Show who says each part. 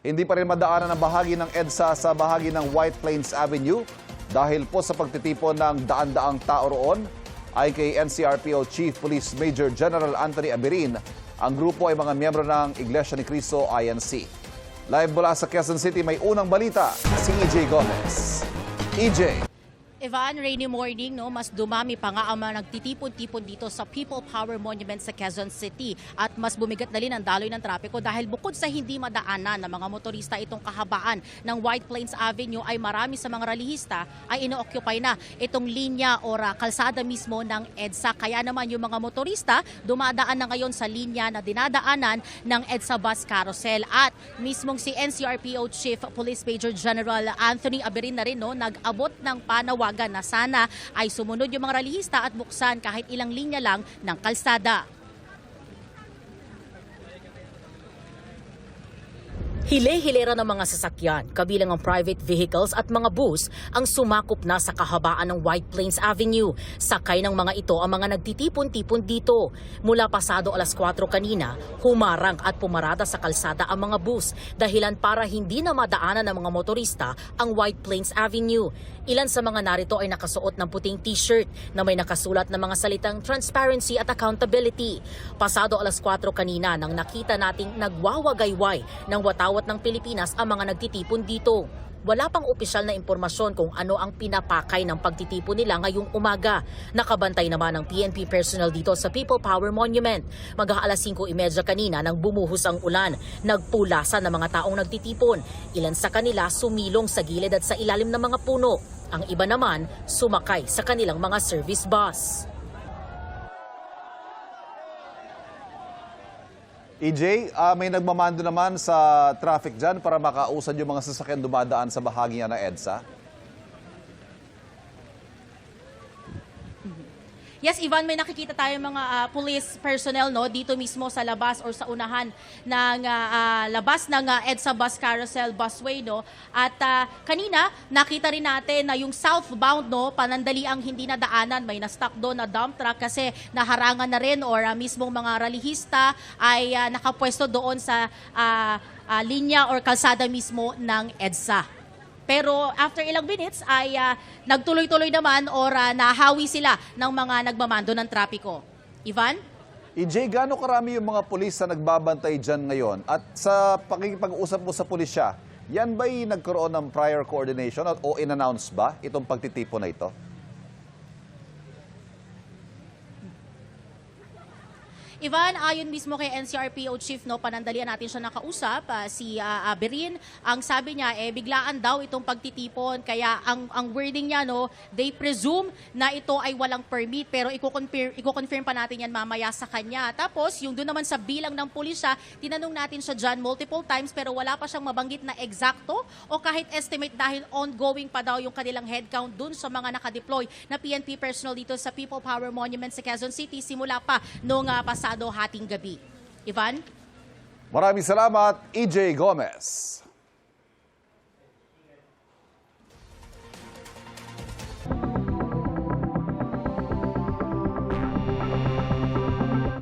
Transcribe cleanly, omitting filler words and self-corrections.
Speaker 1: Hindi pa rin madaanan ang bahagi ng EDSA sa bahagi ng White Plains Avenue dahil po sa pagtitipon ng daan-daang tao roon. Ay kay NCRPO Chief Police Major General Anthony Abirin, ang grupo ay mga miyembro ng Iglesia ni Cristo INC. Live mula sa Quezon City, may unang balita si EJ Gomez. EJ.
Speaker 2: Ivan, rainy morning, no? Mas dumami pa nga ang mga nagtitipon-tipon dito sa People Power Monument sa Quezon City at mas bumigat na rin ang daloy ng trapiko dahil bukod sa hindi madaanan ng mga motorista itong kahabaan ng White Plains Avenue ay marami sa mga relihista ay ino-occupy na itong linya o kalsada mismo ng EDSA. Kaya naman yung mga motorista dumadaan na ngayon sa linya na dinadaanan ng EDSA Bus Carousel at mismong si NCRPO Chief Police Major General Anthony Abirin na rin, no, nag-abot ng panawagan na sana ay sumunod yung mga relihista at buksan kahit ilang linya lang ng kalsada. Hile-hilera ng mga sasakyan, kabilang ang private vehicles at mga bus ang sumakop na sa kahabaan ng White Plains Avenue. Sakay ng mga ito ang mga nagtitipon-tipon dito. Mula pasado alas 4 kanina, humarang at pumarada sa kalsada ang mga bus dahilan para hindi na madaanan ng mga motorista ang White Plains Avenue. Ilan sa mga narito ay nakasuot ng puting t-shirt na may nakasulat na mga salitang transparency at accountability. Pasado alas 4 kanina nang nakita nating nagwawagayway ng watawat ng Pilipinas ang mga nagtitipon dito. Wala pang opisyal na impormasyon kung ano ang pinapakay ng pagtitipon nila ngayong umaga. Nakabantay naman ng PNP personnel dito sa People Power Monument. Mag-aalas 5:30 kanina nang bumuhos ang ulan. Nagpulasan ng mga taong nagtitipon. Ilan sa kanila sumilong sa gilid at sa ilalim ng mga puno. Ang iba naman sumakay sa kanilang mga service bus.
Speaker 1: EJ, may nagmamando naman sa traffic dyan para makausad yung mga sasakyan dumadaan sa bahagi ng EDSA?
Speaker 2: Yes, Ivan, may nakikita tayo mga police personnel, no, dito mismo sa labas or sa unahan ng labas ng EDSA Bus Carousel Busway, no. At kanina nakita rin natin na yung southbound, no, panandali ang hindi nadaanan, may na-stuck doon na dump truck kasi naharangan na rin or mismong mga relihista ay nakapwesto doon sa linya or kalsada mismo ng EDSA. Pero after ilang minutes ay nagtuloy-tuloy naman or nahawi sila ng mga nagmamando ng trapiko. Ivan?
Speaker 1: EJ, gaano karami yung mga pulis na nagbabantay dyan ngayon? At sa pakikipag-usap mo sa pulisya, yan ba'y nagkaroon ng prior coordination o in-announce ba itong pagtitipon na ito?
Speaker 2: Ivan, ayon mismo kay NCRPO Chief, no, panandalian natin siya nakausap, si Abirin. Ang sabi niya, biglaan daw itong pagtitipon. Kaya ang wording niya, no, they presume na ito ay walang permit. Pero i-confirm pa natin yan mamaya sa kanya. Tapos, yung doon naman sa bilang ng pulisya, tinanong natin siya dyan multiple times pero wala pa siyang mabanggit na eksakto o kahit estimate dahil ongoing pa daw yung kanilang headcount doon sa mga nakadeploy na PNP personnel dito sa People Power Monument sa Quezon City simula pa noong pasado hating gabi. Ivan?
Speaker 1: Maraming salamat, EJ Gomez.